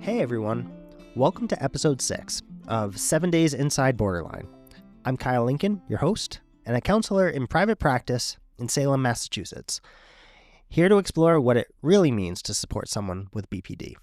Hey everyone, welcome to episode 6 of 7 Days Inside Borderline. I'm Kyle Lincoln, your host, and a counselor in private practice in Salem, Massachusetts, here to explore what it really means to support someone with BPD.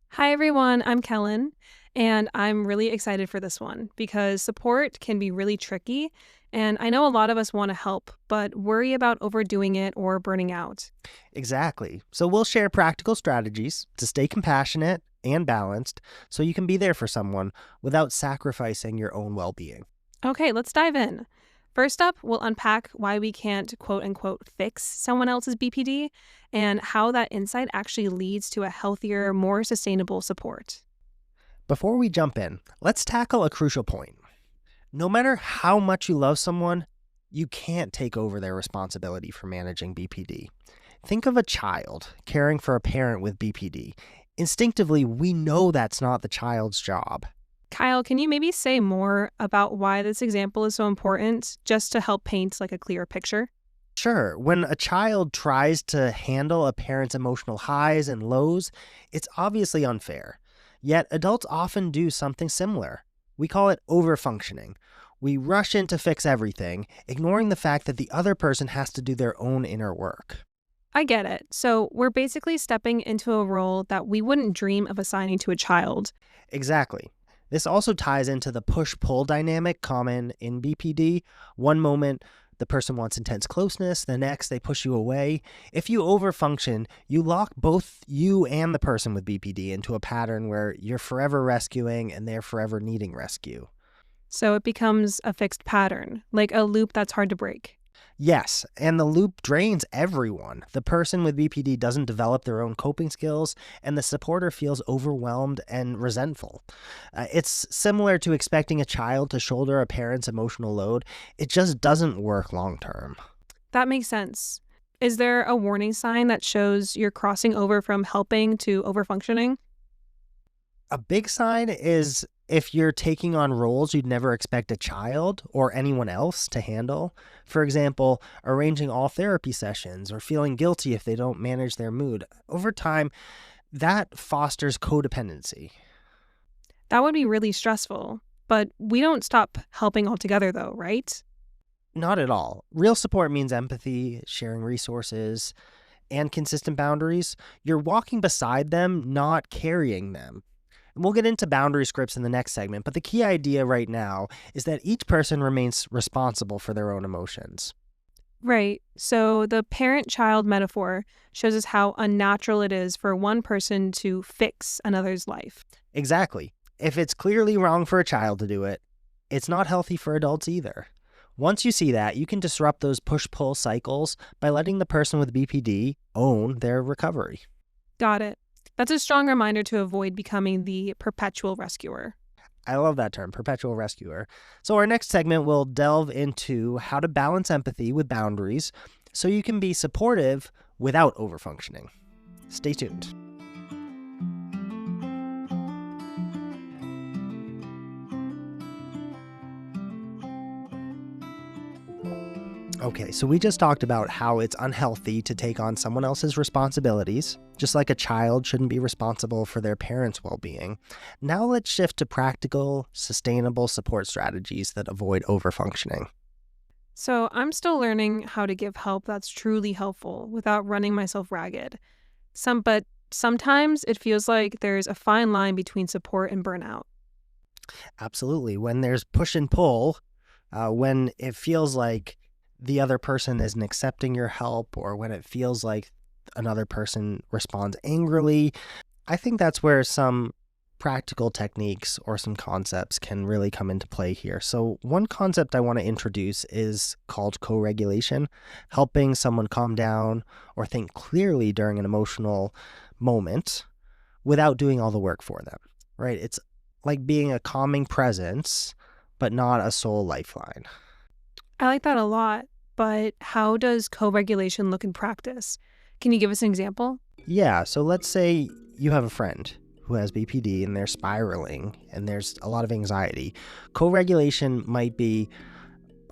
Hi everyone, I'm Kellen, and I'm really excited for this one because support can be really tricky, and I know a lot of us want to help, but worry about overdoing it or burning out. Exactly. So we'll share practical strategies to stay compassionate and balanced so you can be there for someone without sacrificing your own well-being. Okay, let's dive in. First up, we'll unpack why we can't quote-unquote fix someone else's BPD and how that insight actually leads to a healthier, more sustainable support. Before we jump in, let's tackle a crucial point. No matter how much you love someone, you can't take over their responsibility for managing BPD. Think of a child caring for a parent with BPD. Instinctively, we know that's not the child's job. Kyle, can you maybe say more about why this example is so important, just to help paint a clearer picture? Sure, when a child tries to handle a parent's emotional highs and lows, it's obviously unfair. Yet adults often do something similar. We call it overfunctioning. We rush in to fix everything, ignoring the fact that the other person has to do their own inner work. I get it. So we're basically stepping into a role that we wouldn't dream of assigning to a child. Exactly. This also ties into the push-pull dynamic common in BPD. One moment, the person wants intense closeness. The next, they push you away. If you overfunction, you lock both you and the person with BPD into a pattern where you're forever rescuing and they're forever needing rescue. So it becomes a fixed pattern, like a loop that's hard to break. Yes, and the loop drains everyone. The person with BPD doesn't develop their own coping skills, and the supporter feels overwhelmed and resentful. It's similar to expecting a child to shoulder a parent's emotional load. It just doesn't work long term. That makes sense. Is there a warning sign that shows you're crossing over from helping to overfunctioning? A big sign is if you're taking on roles you'd never expect a child or anyone else to handle. For example, arranging all therapy sessions or feeling guilty if they don't manage their mood. Over time, that fosters codependency. That would be really stressful. But we don't stop helping altogether though, right? Not at all. Real support means empathy, sharing resources, and consistent boundaries. You're walking beside them, not carrying them. We'll get into boundary scripts in the next segment, but the key idea right now is that each person remains responsible for their own emotions. Right. So the parent-child metaphor shows us how unnatural it is for one person to fix another's life. Exactly. If it's clearly wrong for a child to do it, it's not healthy for adults either. Once you see that, you can disrupt those push-pull cycles by letting the person with BPD own their recovery. Got it. That's a strong reminder to avoid becoming the perpetual rescuer. I love that term, perpetual rescuer. So our next segment will delve into how to balance empathy with boundaries so you can be supportive without overfunctioning. Stay tuned. Okay, so we just talked about how it's unhealthy to take on someone else's responsibilities, just like a child shouldn't be responsible for their parents' well-being. Now let's shift to practical, sustainable support strategies that avoid overfunctioning. So I'm still learning how to give help that's truly helpful without running myself ragged. But sometimes it feels like there's a fine line between support and burnout. Absolutely. When there's push and pull, when it feels like the other person isn't accepting your help, or when it feels like another person responds angrily, I think that's where some practical techniques or some concepts can really come into play here. So one concept I want to introduce is called co-regulation, helping someone calm down or think clearly during an emotional moment without doing all the work for them, right? It's like being a calming presence, but not a sole lifeline. I like that a lot, but how does co-regulation look in practice? Can you give us an example? Yeah, so let's say you have a friend who has BPD and they're spiraling and there's a lot of anxiety. Co-regulation might be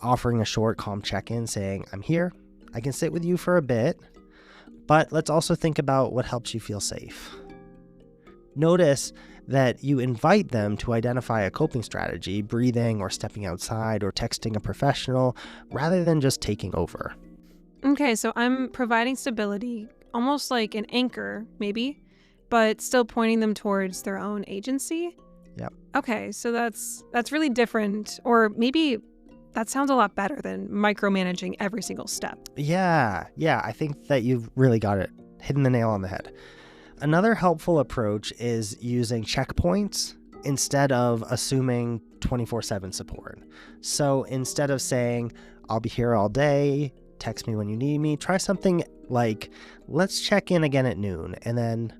offering a short, calm check-in saying, I'm here, I can sit with you for a bit, but let's also think about what helps you feel safe. Notice that you invite them to identify a coping strategy, breathing or stepping outside or texting a professional, rather than just taking over. Okay, so I'm providing stability, almost like an anchor, maybe, but still pointing them towards their own agency. Yep. Okay, so that's really different, or maybe that sounds a lot better than micromanaging every single step. Yeah, I think that you've really got it, hitting the nail on the head. Another helpful approach is using checkpoints instead of assuming 24/7 support. So instead of saying, I'll be here all day, text me when you need me, try something like, let's check in again at noon, and then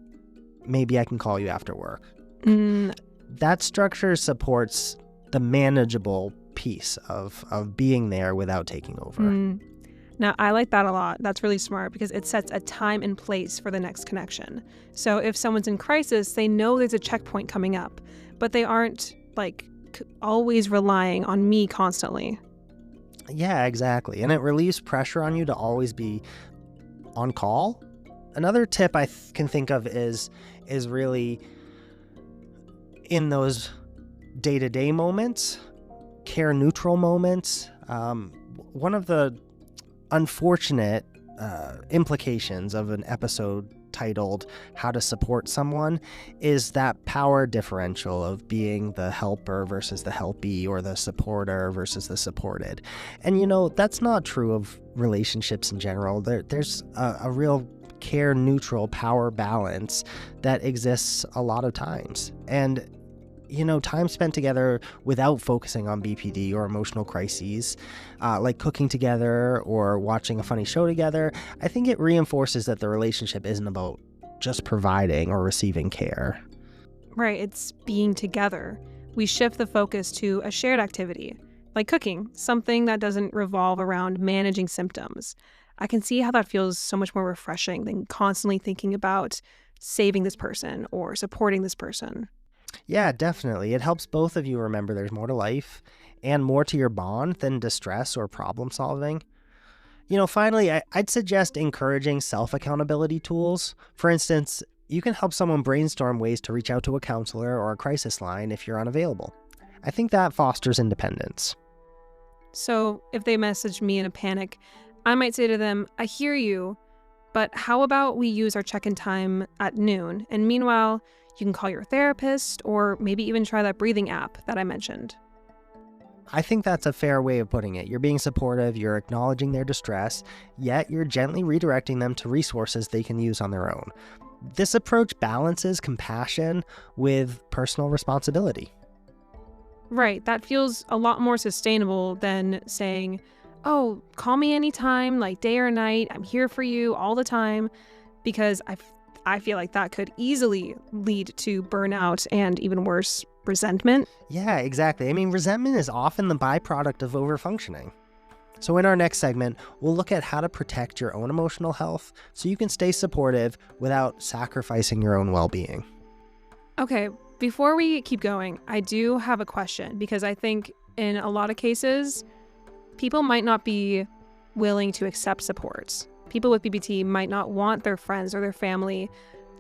maybe I can call you after work. Mm, That structure supports the manageable piece of being there without taking over. mm. Now, I like that a lot. That's really smart because it sets a time and place for the next connection. So if someone's in crisis, they know there's a checkpoint coming up, but they aren't always relying on me constantly. Yeah, exactly. And it relieves pressure on you to always be on call. Another tip I can think of is really in those day-to-day moments, care neutral moments. One of the unfortunate implications of an episode titled How to Support Someone is that power differential of being the helper versus the helpee, or the supporter versus the supported. And that's not true of relationships in general. There's a real care neutral power balance that exists a lot of times. And time spent together without focusing on BPD or emotional crises, like cooking together or watching a funny show together, I think it reinforces that the relationship isn't about just providing or receiving care. Right, it's being together. We shift the focus to a shared activity, like cooking, something that doesn't revolve around managing symptoms. I can see how that feels so much more refreshing than constantly thinking about saving this person or supporting this person. Yeah, definitely. It helps both of you remember there's more to life and more to your bond than distress or problem solving. Finally, I'd suggest encouraging self-accountability tools. For instance, you can help someone brainstorm ways to reach out to a counselor or a crisis line if you're unavailable. I think that fosters independence. So if they message me in a panic, I might say to them, I hear you, but how about we use our check in time at noon? And meanwhile, you can call your therapist or maybe even try that breathing app that I mentioned. I think that's a fair way of putting it. You're being supportive, you're acknowledging their distress, yet you're gently redirecting them to resources they can use on their own. This approach balances compassion with personal responsibility. Right. That feels a lot more sustainable than saying, oh, call me anytime, like day or night. I'm here for you all the time. Because I feel like that could easily lead to burnout and even worse, resentment. Yeah, exactly. I mean, resentment is often the byproduct of overfunctioning. So in our next segment, we'll look at how to protect your own emotional health so you can stay supportive without sacrificing your own well-being. Okay, before we keep going, I do have a question because I think in a lot of cases, people might not be willing to accept support. People with BPT might not want their friends or their family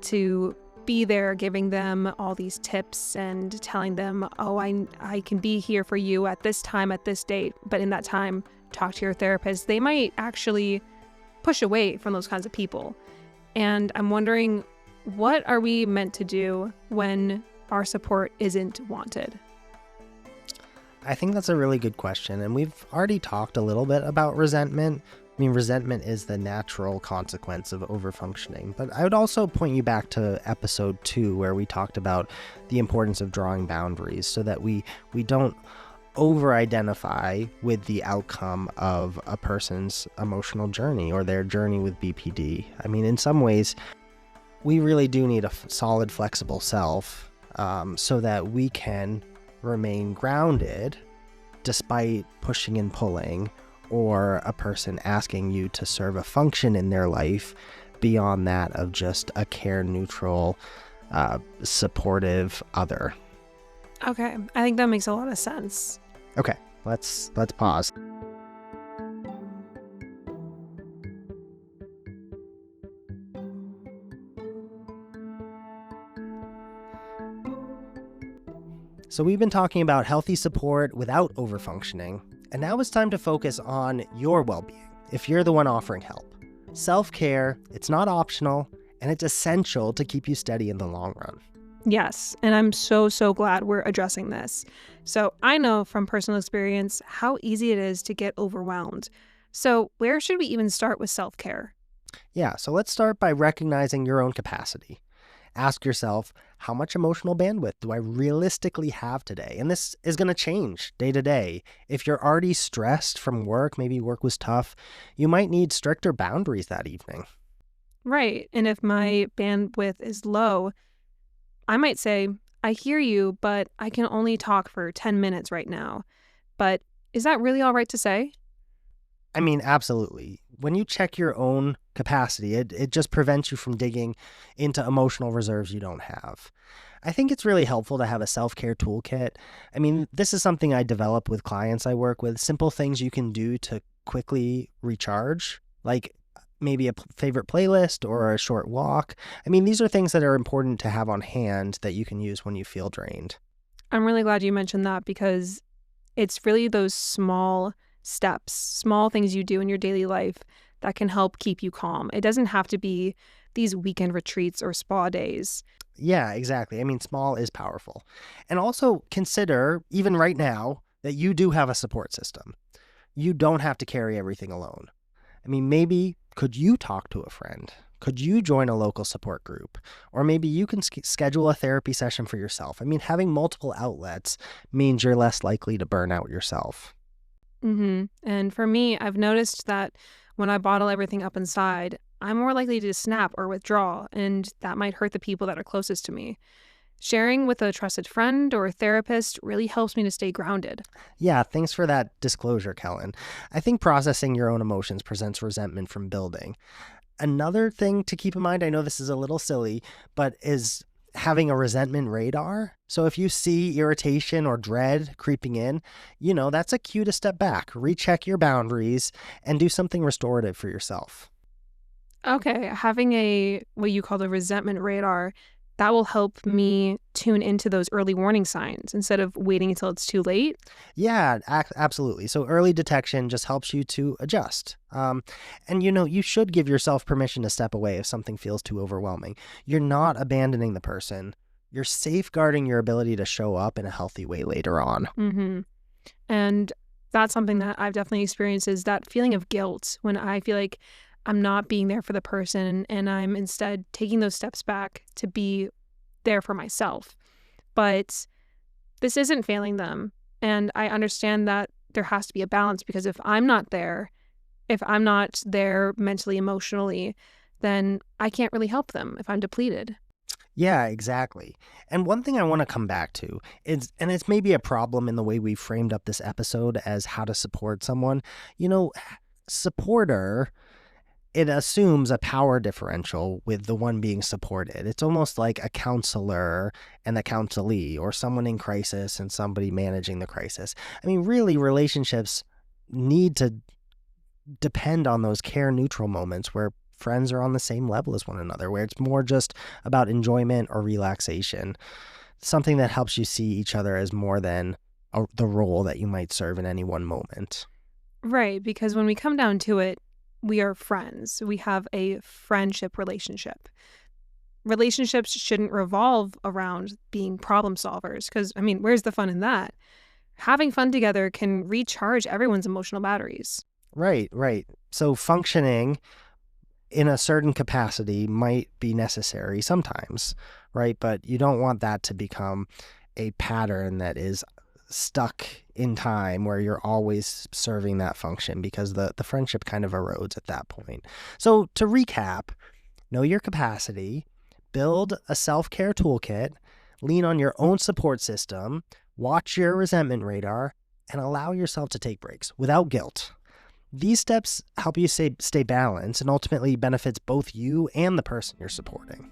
to be there giving them all these tips and telling them, oh, I can be here for you at this time, at this date. But in that time, talk to your therapist. They might actually push away from those kinds of people. And I'm wondering, what are we meant to do when our support isn't wanted? I think that's a really good question. And we've already talked a little bit about resentment. I mean, resentment is the natural consequence of overfunctioning. But I would also point you back to episode 2, where we talked about the importance of drawing boundaries so that we don't over-identify with the outcome of a person's emotional journey or their journey with BPD. I mean, in some ways, we really do need a solid, flexible self so that we can remain grounded despite pushing and pulling, or a person asking you to serve a function in their life beyond that of just a care neutral, supportive other. Okay, I think that makes a lot of sense. Okay, let's pause. So we've been talking about healthy support without overfunctioning, and now it's time to focus on your well-being if you're the one offering help. Self-care, it's not optional, and it's essential to keep you steady in the long run. Yes, and I'm so glad we're addressing this. So I know from personal experience how easy it is to get overwhelmed. So where should we even start with self-care? Yeah, so let's start by recognizing your own capacity. Ask yourself, how much emotional bandwidth do I realistically have today? And this is going to change day to day. If you're already stressed from work, maybe work was tough, you might need stricter boundaries that evening. Right. And if my bandwidth is low, I might say, I hear you, but I can only talk for 10 minutes right now. But is that really all right to say? I mean, absolutely. When you check your own capacity, it just prevents you from digging into emotional reserves you don't have. I think it's really helpful to have a self-care toolkit. I mean, this is something I develop with clients I work with, simple things you can do to quickly recharge, like maybe a favorite playlist or a short walk. I mean, these are things that are important to have on hand that you can use when you feel drained. I'm really glad you mentioned that because it's really those small steps, small things you do in your daily life that can help keep you calm. It doesn't have to be these weekend retreats or spa days. Yeah, exactly. I mean, small is powerful. And also consider, even right now, that you do have a support system. You don't have to carry everything alone. I mean, maybe could you talk to a friend? Could you join a local support group? Or maybe you can schedule a therapy session for yourself. I mean, having multiple outlets means you're less likely to burn out yourself. And for me, I've noticed that when I bottle everything up inside, I'm more likely to snap or withdraw, and that might hurt the people that are closest to me. Sharing with a trusted friend or a therapist really helps me to stay grounded. Yeah, thanks for that disclosure, Kellen. I think processing your own emotions presents resentment from building. Another thing to keep in mind, I know this is a little silly, but is having a resentment radar. So if you see irritation or dread creeping in, that's a cue to step back, recheck your boundaries, and do something restorative for yourself. Okay, having a what you call the resentment radar, that will help me tune into those early warning signs instead of waiting until it's too late. Yeah, absolutely. So early detection just helps you to adjust. And you should give yourself permission to step away if something feels too overwhelming. You're not abandoning the person. You're safeguarding your ability to show up in a healthy way later on. hmm And that's something that I've definitely experienced is that feeling of guilt when I feel like I'm not being there for the person and I'm instead taking those steps back to be there for myself. But this isn't failing them. And I understand that there has to be a balance because if I'm not there mentally, emotionally, then I can't really help them if I'm depleted. Yeah, exactly. And one thing I want to come back to is, and it's maybe a problem in the way we framed up this episode as how to support someone. You know, supporter, it assumes a power differential with the one being supported. It's almost like a counselor and a counselee, or someone in crisis and somebody managing the crisis. I mean, really, relationships need to depend on those care neutral moments where friends are on the same level as one another, where it's more just about enjoyment or relaxation, something that helps you see each other as more than the role that you might serve in any one moment. Right. Because when we come down to it, we are friends. We have a friendship relationship. Relationships shouldn't revolve around being problem solvers because, I mean, where's the fun in that? Having fun together can recharge everyone's emotional batteries. Right, right. So functioning in a certain capacity might be necessary sometimes, right? But you don't want that to become a pattern that is stuck in time where you're always serving that function because the friendship kind of erodes at that point. So to recap, know your capacity, build a self-care toolkit, lean on your own support system, watch your resentment radar, and allow yourself to take breaks without guilt. These steps help you stay balanced and ultimately benefits both you and the person you're supporting.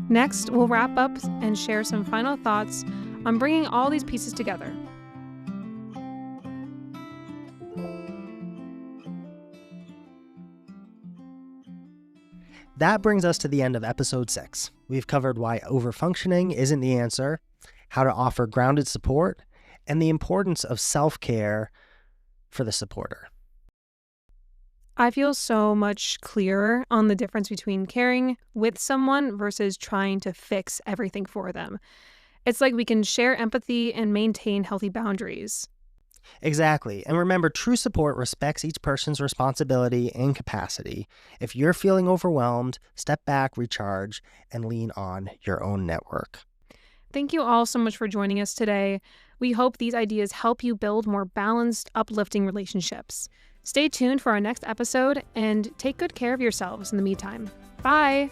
Next, we'll wrap up and share some final thoughts on bringing all these pieces together. That brings us to the end of episode 6. We've covered why overfunctioning isn't the answer, how to offer grounded support, and the importance of self-care for the supporter. I feel so much clearer on the difference between caring with someone versus trying to fix everything for them. It's like we can share empathy and maintain healthy boundaries. Exactly. And remember, true support respects each person's responsibility and capacity. If you're feeling overwhelmed, step back, recharge, and lean on your own network. Thank you all so much for joining us today. We hope these ideas help you build more balanced, uplifting relationships. Stay tuned for our next episode and take good care of yourselves in the meantime. Bye.